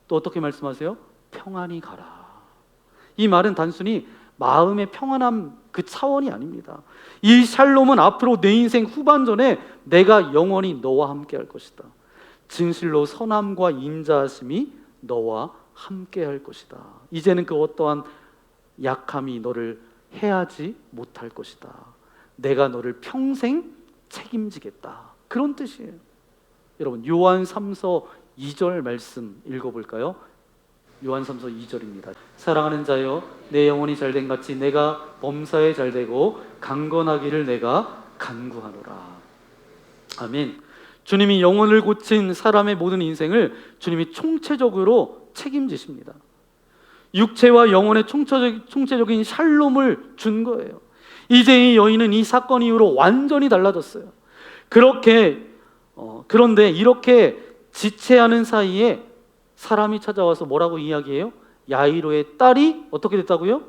또 어떻게 말씀하세요? 평안히 가라. 이 말은 단순히 마음의 평안함 그 차원이 아닙니다. 이 샬롬은 앞으로 내 인생 후반전에 내가 영원히 너와 함께 할 것이다. 진실로 선함과 인자하심이 너와 함께할 것이다. 이제는 그 어떠한 약함이 너를 해하지 못할 것이다. 내가 너를 평생 책임지겠다. 그런 뜻이에요. 여러분, 요한 3서 2절 말씀 읽어볼까요? 요한 3서 2절입니다. 사랑하는 자여, 내 영혼이 잘된 같이 내가 범사에 잘되고 강건하기를 내가 간구하노라. 아멘. 주님이 영혼을 고친 사람의 모든 인생을 주님이 총체적으로 책임지십니다. 육체와 영혼의 총체적인 샬롬을 준 거예요. 이제 이 여인은 이 사건 이후로 완전히 달라졌어요. 그런데 이렇게 지체하는 사이에 사람이 찾아와서 뭐라고 이야기해요? 야이로의 딸이 어떻게 됐다고요?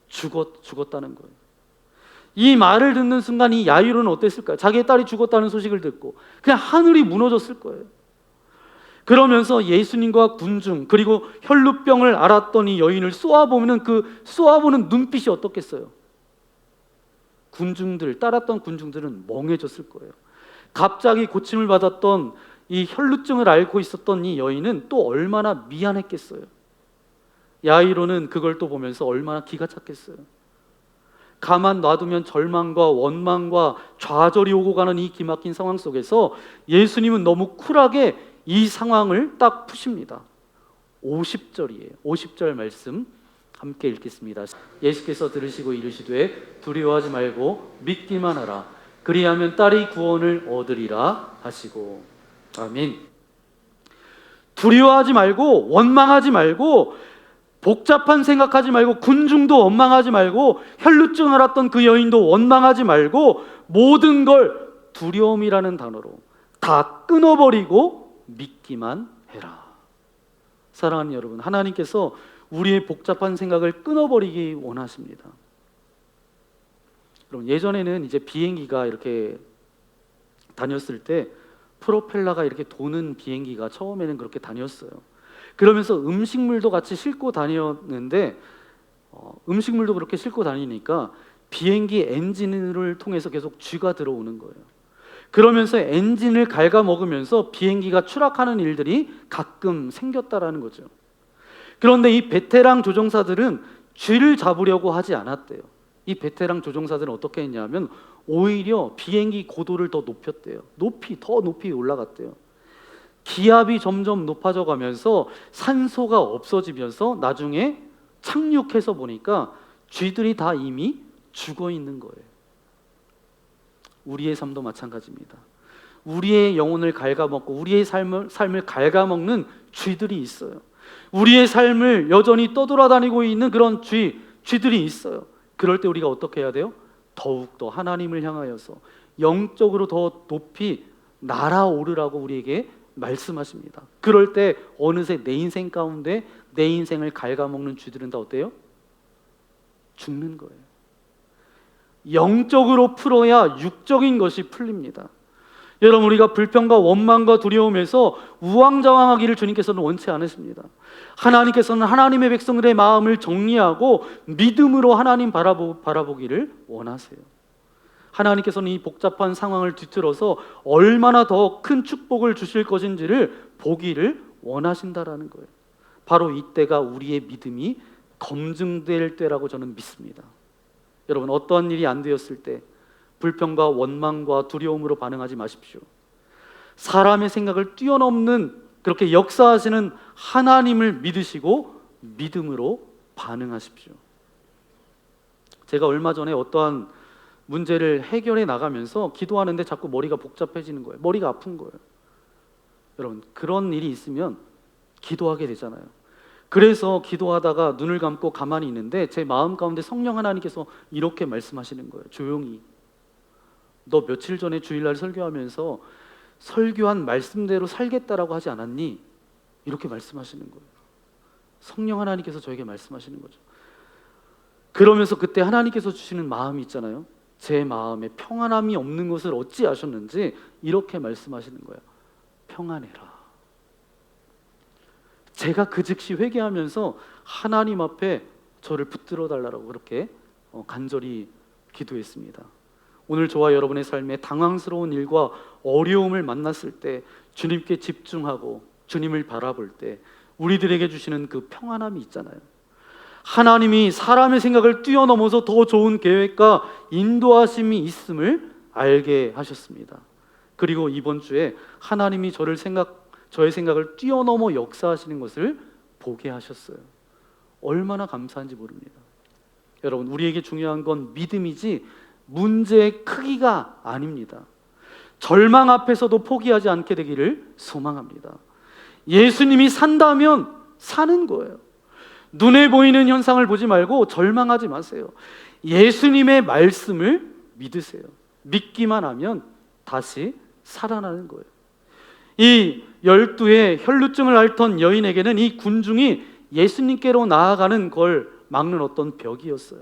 죽었다는 거예요. 이 말을 듣는 순간 이 야이로는 어땠을까요? 자기의 딸이 죽었다는 소식을 듣고 그냥 하늘이 무너졌을 거예요. 그러면서 예수님과 군중 그리고 혈루병을 앓았던 이 여인을 쏘아보면 그 쏘아보는 눈빛이 어떻겠어요? 따랐던 군중들은 멍해졌을 거예요. 갑자기 고침을 받았던 이 혈루증을 앓고 있었던 이 여인은 또 얼마나 미안했겠어요. 야이로는 그걸 또 보면서 얼마나 기가 찼겠어요. 가만 놔두면 절망과 원망과 좌절이 오고 가는 이 기막힌 상황 속에서 예수님은 너무 쿨하게 이 상황을 딱 푸십니다. 50절이에요. 50절 말씀 함께 읽겠습니다. 예수께서 들으시고 이르시되 두려워하지 말고 믿기만 하라. 그리하면 딸이 구원을 얻으리라 하시고. 아멘. 두려워하지 말고 원망하지 말고 복잡한 생각하지 말고 군중도 원망하지 말고 혈루증 앓았던 그 여인도 원망하지 말고 모든 걸 두려움이라는 단어로 다 끊어버리고 믿기만 해라. 사랑하는 여러분, 하나님께서 우리의 복잡한 생각을 끊어버리기 원하십니다. 여러분, 예전에는 이제 비행기가 이렇게 다녔을 때 프로펠러가 이렇게 도는 비행기가 처음에는 그렇게 다녔어요. 그러면서 음식물도 같이 싣고 다녔는데 음식물도 그렇게 싣고 다니니까 비행기 엔진을 통해서 계속 쥐가 들어오는 거예요. 그러면서 엔진을 갉아먹으면서 비행기가 추락하는 일들이 가끔 생겼다라는 거죠. 그런데 이 베테랑 조종사들은 쥐를 잡으려고 하지 않았대요. 이 베테랑 조종사들은 어떻게 했냐면 오히려 비행기 고도를 더 높였대요. 더 높이 올라갔대요. 기압이 점점 높아져 가면서 산소가 없어지면서 나중에 착륙해서 보니까 쥐들이 다 이미 죽어 있는 거예요. 우리의 삶도 마찬가지입니다. 우리의 영혼을 갉아먹고 우리의 삶을 갉아먹는 쥐들이 있어요. 우리의 삶을 여전히 떠돌아다니고 있는 그런 쥐들이 있어요. 그럴 때 우리가 어떻게 해야 돼요? 더욱더 하나님을 향하여서 영적으로 더 높이 날아오르라고 우리에게 말씀하십니다. 그럴 때 어느새 내 인생 가운데 내 인생을 갉아먹는 쥐들은 다 어때요? 죽는 거예요. 영적으로 풀어야 육적인 것이 풀립니다. 여러분, 우리가 불평과 원망과 두려움에서 우왕좌왕하기를 주님께서는 원치 않으십니다. 하나님께서는 하나님의 백성들의 마음을 정리하고 믿음으로 하나님 바라보기를 원하세요. 하나님께서는 이 복잡한 상황을 뒤틀어서 얼마나 더 큰 축복을 주실 것인지를 보기를 원하신다라는 거예요. 바로 이때가 우리의 믿음이 검증될 때라고 저는 믿습니다. 여러분, 어떠한 일이 안 되었을 때 불평과 원망과 두려움으로 반응하지 마십시오. 사람의 생각을 뛰어넘는 그렇게 역사하시는 하나님을 믿으시고 믿음으로 반응하십시오. 제가 얼마 전에 어떠한 문제를 해결해 나가면서 기도하는데 자꾸 머리가 복잡해지는 거예요. 머리가 아픈 거예요. 여러분, 그런 일이 있으면 기도하게 되잖아요. 그래서 기도하다가 눈을 감고 가만히 있는데 제 마음 가운데 성령 하나님께서 이렇게 말씀하시는 거예요. 조용히. 너 며칠 전에 주일날 설교하면서 설교한 말씀대로 살겠다라고 하지 않았니? 이렇게 말씀하시는 거예요. 성령 하나님께서 저에게 말씀하시는 거죠. 그러면서 그때 하나님께서 주시는 마음이 있잖아요. 제 마음에 평안함이 없는 것을 어찌 아셨는지 이렇게 말씀하시는 거예요. 평안해라. 제가 그 즉시 회개하면서 하나님 앞에 저를 붙들어 달라고 그렇게 간절히 기도했습니다. 오늘 저와 여러분의 삶에 당황스러운 일과 어려움을 만났을 때 주님께 집중하고 주님을 바라볼 때 우리들에게 주시는 그 평안함이 있잖아요. 하나님이 사람의 생각을 뛰어넘어서 더 좋은 계획과 인도하심이 있음을 알게 하셨습니다. 그리고 이번 주에 하나님이 저의 생각을 뛰어넘어 역사하시는 것을 보게 하셨어요. 얼마나 감사한지 모릅니다. 여러분, 우리에게 중요한 건 믿음이지 문제의 크기가 아닙니다. 절망 앞에서도 포기하지 않게 되기를 소망합니다. 예수님이 산다면 사는 거예요. 눈에 보이는 현상을 보지 말고 절망하지 마세요. 예수님의 말씀을 믿으세요. 믿기만 하면 다시 살아나는 거예요. 이 12의 혈루증을 앓던 여인에게는 이 군중이 예수님께로 나아가는 걸 막는 어떤 벽이었어요.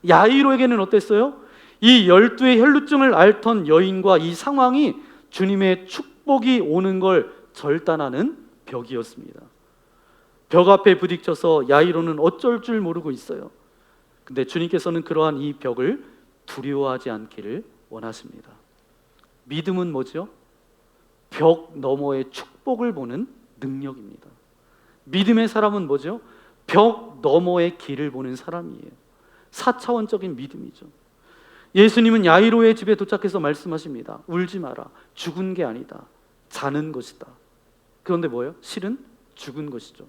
야이로에게는 어땠어요? 이 12의 혈루증을 앓던 여인과 이 상황이 주님의 축복이 오는 걸 절단하는 벽이었습니다. 벽 앞에 부딪혀서 야이로는 어쩔 줄 모르고 있어요. 근데 주님께서는 그러한 이 벽을 두려워하지 않기를 원하십니다. 믿음은 뭐죠? 벽 너머의 축복을 보는 능력입니다. 믿음의 사람은 뭐죠? 벽 너머의 길을 보는 사람이에요. 4차원적인 믿음이죠. 예수님은 야이로의 집에 도착해서 말씀하십니다. 울지 마라. 죽은 게 아니다. 자는 것이다. 그런데 뭐예요? 실은 죽은 것이죠.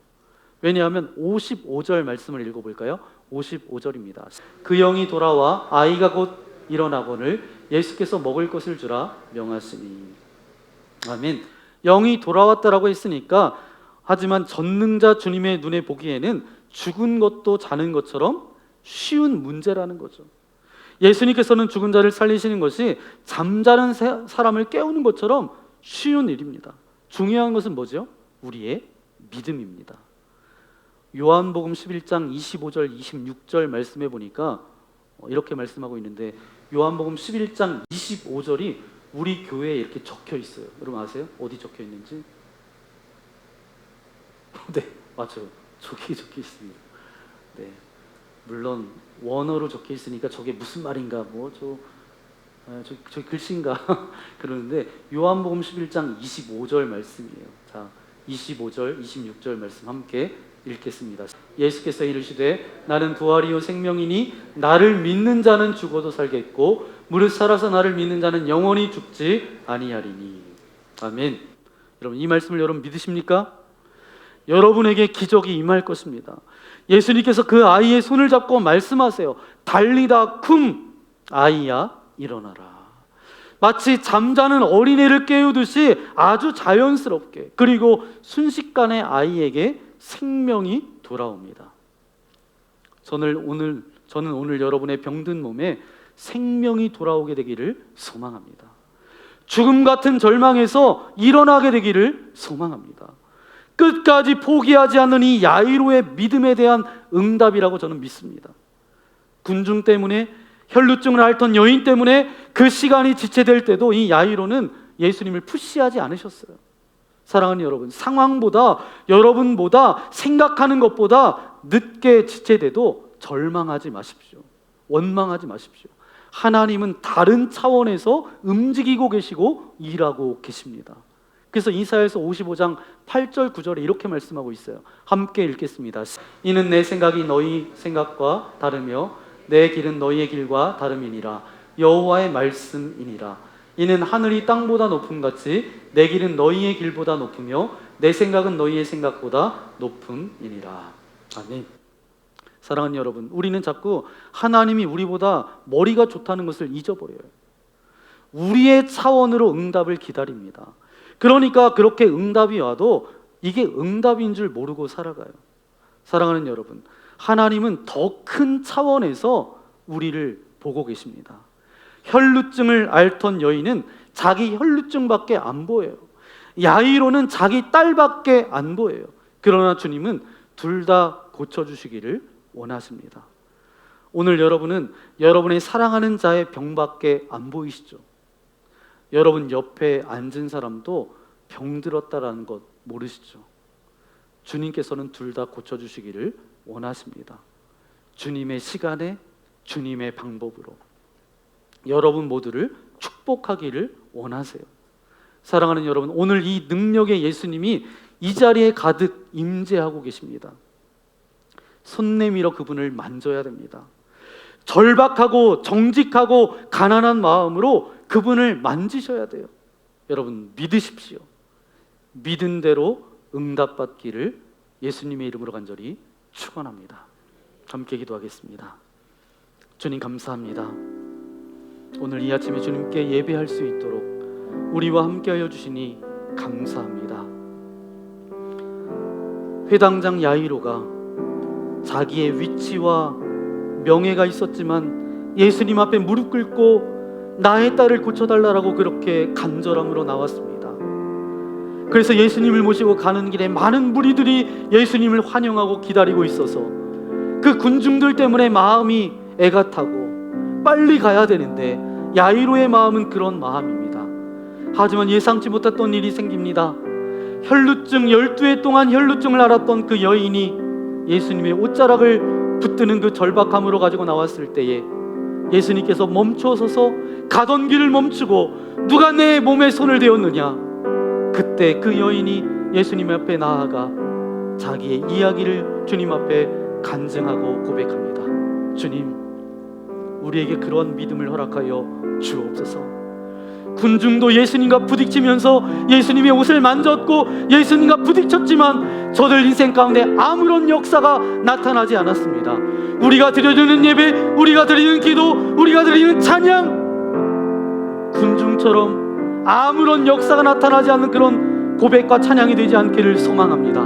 왜냐하면 55절 말씀을 읽어볼까요? 55절입니다. 그 영이 돌아와 아이가 곧 일어나거늘 예수께서 먹을 것을 주라 명하시니. 아멘. 영이 돌아왔다라고 했으니까, 하지만 전능자 주님의 눈에 보기에는 죽은 것도 자는 것처럼 쉬운 문제라는 거죠. 예수님께서는 죽은 자를 살리시는 것이 잠자는 사람을 깨우는 것처럼 쉬운 일입니다. 중요한 것은 뭐죠? 우리의 믿음입니다. 요한복음 11장 25절 26절 말씀해 보니까 이렇게 말씀하고 있는데, 요한복음 11장 25절이 우리 교회에 이렇게 적혀 있어요. 여러분 아세요? 어디 적혀 있는지? 네, 맞아요. 저기 적혀 있습니다. 네, 물론 원어로 적혀 있으니까 저게 무슨 말인가, 저 글씨인가 그러는데, 요한복음 11장 25절 말씀이에요. 자, 25절, 26절 말씀 함께 읽겠습니다. 예수께서 이르시되 나는 부활이요 생명이니 나를 믿는 자는 죽어도 살겠고 무릇 살아서 나를 믿는 자는 영원히 죽지 아니하리니. 아멘. 여러분, 이 말씀을 여러분 믿으십니까? 여러분에게 기적이 임할 것입니다. 예수님께서 그 아이의 손을 잡고 말씀하세요. 달리다 쿰, 아이야 일어나라. 마치 잠자는 어린애를 깨우듯이 아주 자연스럽게, 그리고 순식간에 아이에게 생명이 돌아옵니다. 저는 오늘 여러분의 병든 몸에 생명이 돌아오게 되기를 소망합니다. 죽음 같은 절망에서 일어나게 되기를 소망합니다. 끝까지 포기하지 않는 이 야이로의 믿음에 대한 응답이라고 저는 믿습니다. 군중 때문에, 혈루증을 앓던 여인 때문에 그 시간이 지체될 때도 이 야이로는 예수님을 푸시하지 않으셨어요. 사랑하는 여러분, 상황보다, 여러분보다, 생각하는 것보다 늦게 지체돼도 절망하지 마십시오. 원망하지 마십시오. 하나님은 다른 차원에서 움직이고 계시고 일하고 계십니다. 그래서 이사야서 55장 8절 9절에 이렇게 말씀하고 있어요. 함께 읽겠습니다. 이는 내 생각이 너희 생각과 다르며 내 길은 너희의 길과 다름이니라. 여호와의 말씀이니라. 이는 하늘이 땅보다 높음같이 내 길은 너희의 길보다 높으며 내 생각은 너희의 생각보다 높음이니라. 아멘. 사랑하는 여러분, 우리는 자꾸 하나님이 우리보다 머리가 좋다는 것을 잊어버려요. 우리의 차원으로 응답을 기다립니다. 그러니까 그렇게 응답이 와도 이게 응답인 줄 모르고 살아가요. 사랑하는 여러분, 하나님은 더 큰 차원에서 우리를 보고 계십니다. 혈루증을 앓던 여인은 자기 혈루증밖에 안 보여요. 야이로는 자기 딸밖에 안 보여요. 그러나 주님은 둘 다 고쳐주시기를 원하십니다. 오늘 여러분은 여러분의 사랑하는 자의 병밖에 안 보이시죠? 여러분 옆에 앉은 사람도 병들었다라는 것 모르시죠? 주님께서는 둘 다 고쳐주시기를 원하십니다. 주님의 시간에, 주님의 방법으로. 여러분 모두를 축복하기를 원하세요. 사랑하는 여러분, 오늘 이 능력의 예수님이 이 자리에 가득 임재하고 계십니다. 손 내밀어 그분을 만져야 됩니다. 절박하고 정직하고 가난한 마음으로 그분을 만지셔야 돼요. 여러분 믿으십시오. 믿은 대로 응답받기를 예수님의 이름으로 간절히 축원합니다. 함께 기도하겠습니다. 주님 감사합니다. 오늘 이 아침에 주님께 예배할 수 있도록 우리와 함께하여 주시니 감사합니다. 회당장 야이로가 자기의 위치와 명예가 있었지만 예수님 앞에 무릎 꿇고 나의 딸을 고쳐달라고 그렇게 간절함으로 나왔습니다. 그래서 예수님을 모시고 가는 길에 많은 무리들이 예수님을 환영하고 기다리고 있어서 그 군중들 때문에 마음이 애가 타고 빨리 가야 되는데 야이로의 마음은 그런 마음입니다. 하지만 예상치 못했던 일이 생깁니다. 혈루증 12해 동안 혈루증을 앓았던 그 여인이 예수님의 옷자락을 붙드는 그 절박함으로 가지고 나왔을 때에 예수님께서 멈춰서서 가던 길을 멈추고 누가 내 몸에 손을 대었느냐? 그때 그 여인이 예수님 앞에 나아가 자기의 이야기를 주님 앞에 간증하고 고백합니다. 주님, 우리에게 그런 믿음을 허락하여 주옵소서. 군중도 예수님과 부딪히면서 예수님의 옷을 만졌고 예수님과 부딪혔지만 저들 인생 가운데 아무런 역사가 나타나지 않았습니다. 우리가 드려지는 예배, 우리가 드리는 기도, 우리가 드리는 찬양, 군중처럼 아무런 역사가 나타나지 않는 그런 고백과 찬양이 되지 않기를 소망합니다.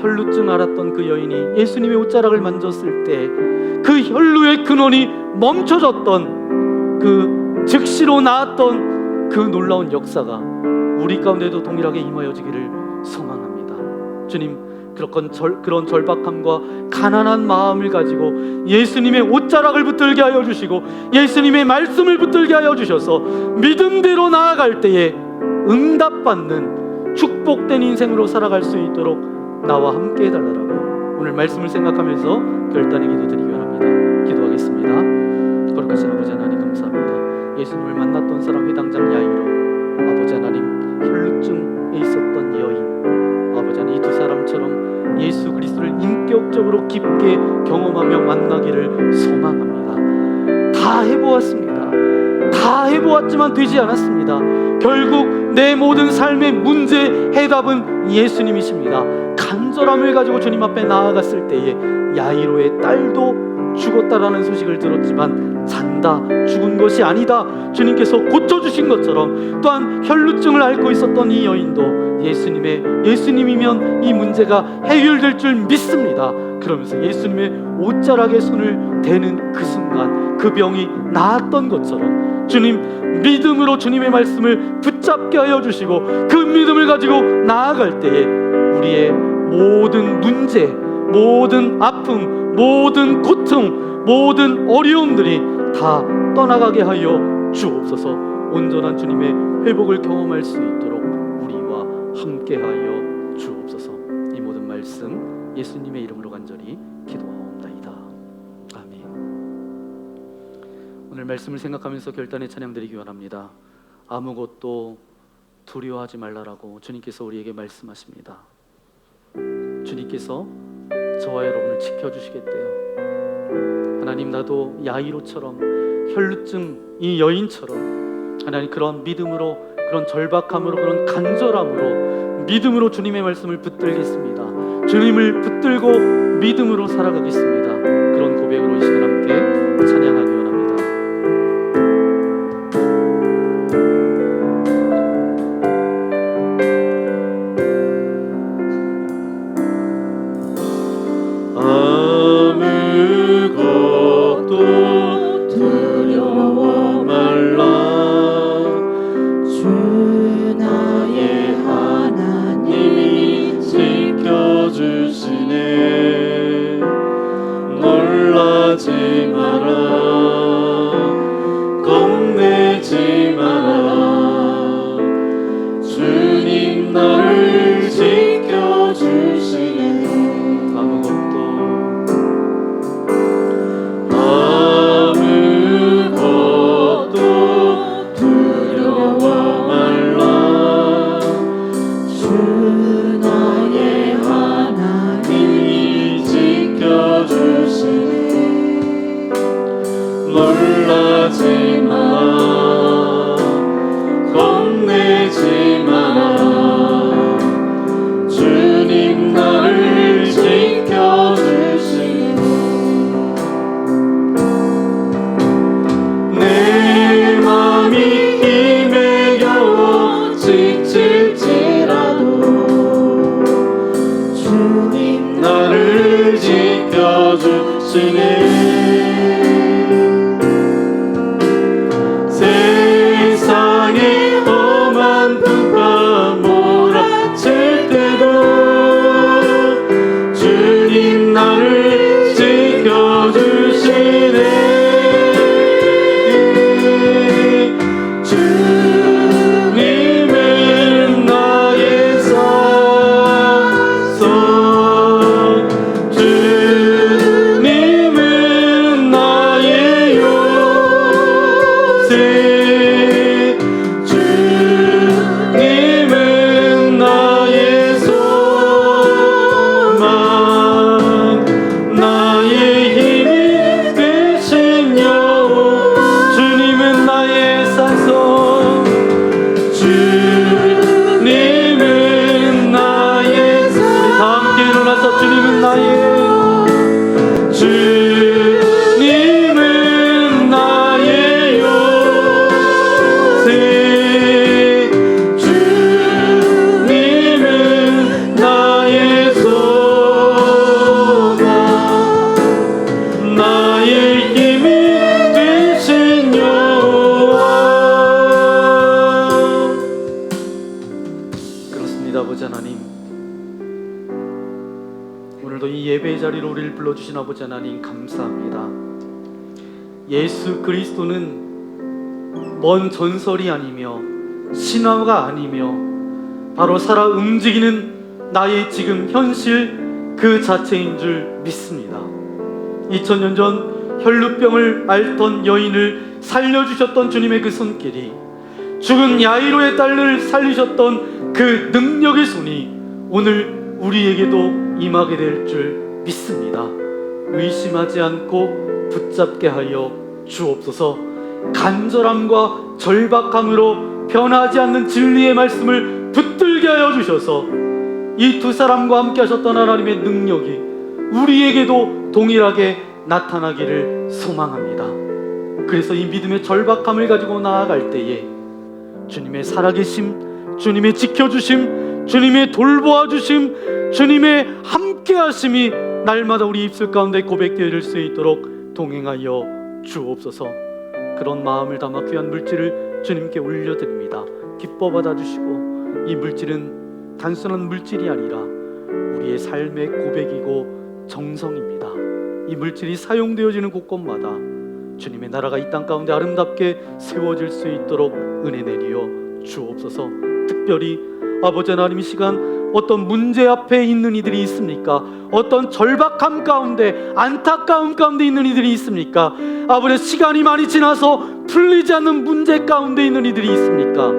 혈루증 앓았던 그 여인이 예수님의 옷자락을 만졌을 때 그 혈루의 근원이 멈춰졌던 그 즉시로 나았던 그 놀라운 역사가 우리 가운데도 동일하게 임하여지기를 소망합니다. 주님, 그런 절박함과 가난한 마음을 가지고 예수님의 옷자락을 붙들게 하여 주시고 예수님의 말씀을 붙들게 하여 주셔서 믿음대로 나아갈 때에 응답받는 축복된 인생으로 살아갈 수 있도록 나와 함께 해달라고 오늘 말씀을 생각하면서 결단의 기도 드리기 원합니다. 기도하겠습니다. 거룩하신 아버지 하나님 감사합니다. 예수님을 만났던 사람 회당장 야이로, 아버지 하나님 혈루증에 있었던 여인, 아버지 하나님 이 두 사람처럼 예수 그리스도를 인격적으로 깊게 경험하며 만나기를 소망합니다. 다 해보았습니다. 다 해보았지만 되지 않았습니다. 결국 내 모든 삶의 문제 해답은 예수님이십니다. 간절함을 가지고 주님 앞에 나아갔을 때에 야이로의 딸도 죽었다라는 소식을 들었지만 잔다, 죽은 것이 아니다, 주님께서 고쳐주신 것처럼 또한 혈루증을 앓고 있었던 이 여인도 예수님이면 이 문제가 해결될 줄 믿습니다. 그러면서 예수님의 옷자락에 손을 대는 그 순간 그 병이 나았던 것처럼 주님, 믿음으로 주님의 말씀을 붙잡게 하여 주시고 그 믿음을 가지고 나아갈 때에 우리의 모든 문제, 모든 아픔, 모든 고통, 모든 어려움들이 다 떠나가게 하여 주옵소서. 온전한 주님의 회복을 경험할 수 있도록 우리와 함께하여 주옵소서. 이 모든 말씀 예수님의 이름으로 간절히 기도하옵나이다. 아멘. 오늘 말씀을 생각하면서 결단의 찬양 드리기 원합니다. 아무것도 두려워하지 말라라고 주님께서 우리에게 말씀하십니다. 주님께서 저와 여러분을 지켜주시겠대요. 하나님, 나도 야이로처럼 혈루증 이 여인처럼 하나님 그런 믿음으로, 그런 절박함으로, 그런 간절함으로 믿음으로 주님의 말씀을 붙들겠습니다. 주님을 붙들고 믿음으로 살아가겠습니다. 그런 고백으로 이 시간 함께 찬양하기 원합니다. 두려워 말라. 주 나의 하나님이 지켜주시네. 놀라지 마라. 세상의 험한 풍파 몰아칠 때도 주님 나를 지켜주시네. 주님은 나의 산성, 주님은 나의 요새, 주님은 나의 소망, 나의 힘이 되신 여호와. 주님은 나의 산성, 주님은 나의 산. 우리 다 함께 일어나서 주님은 나의, 주님은 나의 요새, 주님은 나의 소망, 나의 힘이 되신 여호와. 그렇습니다. 아버지 하나님, 오늘도 이 예배의 자리로 우리를 불러주신 아버지 하나님 감사합니다. 예수 그리스도는 먼 전설이 아니며 신화가 아니며 바로 살아 움직이는 나의 지금 현실 그 자체인 줄 믿습니다. 2000년 전 혈루병을 앓던 여인을 살려주셨던 주님의 그 손길이, 죽은 야이로의 딸을 살리셨던 그 능력의 손이 오늘 우리에게도 임하게 될 줄 믿습니다. 의심하지 않고 붙잡게 하여 주옵소서. 간절함과 절박함으로 변하지 않는 진리의 말씀을 붙들게 하여 주셔서 이 두 사람과 함께 하셨던 하나님의 능력이 우리에게도 동일하게 나타나기를 소망합니다. 그래서 이 믿음의 절박함을 가지고 나아갈 때에 주님의 살아계심, 주님의 지켜주심, 주님의 돌보아주심, 주님의 함께하심이 날마다 우리 입술 가운데 고백되어질 수 있도록 동행하여 주옵소서. 그런 마음을 담아 귀한 물질을 주님께 올려드립니다. 기뻐 받아주시고, 이 물질은 단순한 물질이 아니라 우리의 삶의 고백이고 정성입니다. 이 물질이 사용되어지는 곳곳마다 주님의 나라가 이 땅 가운데 아름답게 세워질 수 있도록 은혜 내리어 주옵소서. 특별히 아버지 하나님, 이 시간 어떤 문제 앞에 있는 이들이 있습니까? 어떤 절박함 가운데, 안타까움 가운데 있는 이들이 있습니까? 아버지, 시간이 많이 지나서 풀리지 않는 문제 가운데 있는 이들이 있습니까?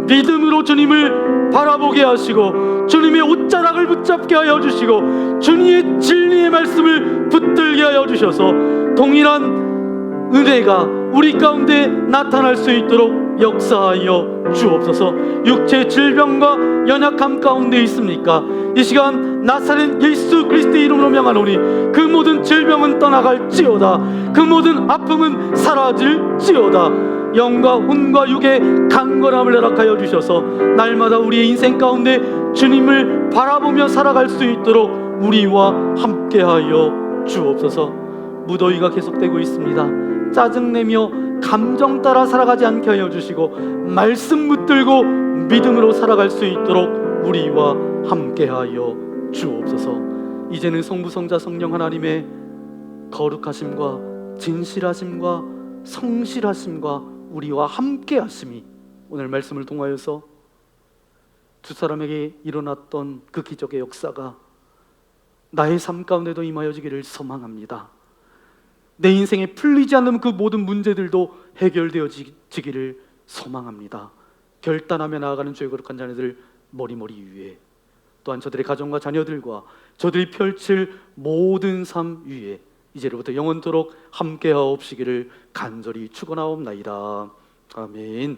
믿음으로 주님을 바라보게 하시고 주님의 옷자락을 붙잡게 하여 주시고 주님의 진리의 말씀을 붙들게 하여 주셔서 동일한 은혜가 우리 가운데 나타날 수 있도록 역사하여 주옵소서. 육체의 질병과 연약함 가운데 있습니까? 이 시간 나사렛 예수 그리스도의 이름으로 명하노니 그 모든 질병은 떠나갈지어다. 그 모든 아픔은 사라질지어다. 영과 혼과 육의 강건함을 허락하여 주셔서 날마다 우리의 인생 가운데 주님을 바라보며 살아갈 수 있도록 우리와 함께하여 주옵소서. 무더위가 계속되고 있습니다. 짜증내며 감정 따라 살아가지 않게 하여 주시고 말씀 붙들고 믿음으로 살아갈 수 있도록 우리와 함께하여 주옵소서. 이제는 성부성자 성령 하나님의 거룩하심과 진실하심과 성실하심과 우리와 함께하심이 오늘 말씀을 통하여서 두 사람에게 일어났던 그 기적의 역사가 나의 삶 가운데도 임하여지기를 소망합니다. 내 인생에 풀리지 않는 그 모든 문제들도 해결되어지기를 소망합니다. 결단하며 나아가는 주의 거룩한 자녀들 머리머리 위에, 또한 저들의 가정과 자녀들과 저들이 펼칠 모든 삶 위에 이제로부터 영원토록 함께하옵시기를 간절히 축원하옵나이다. 아멘.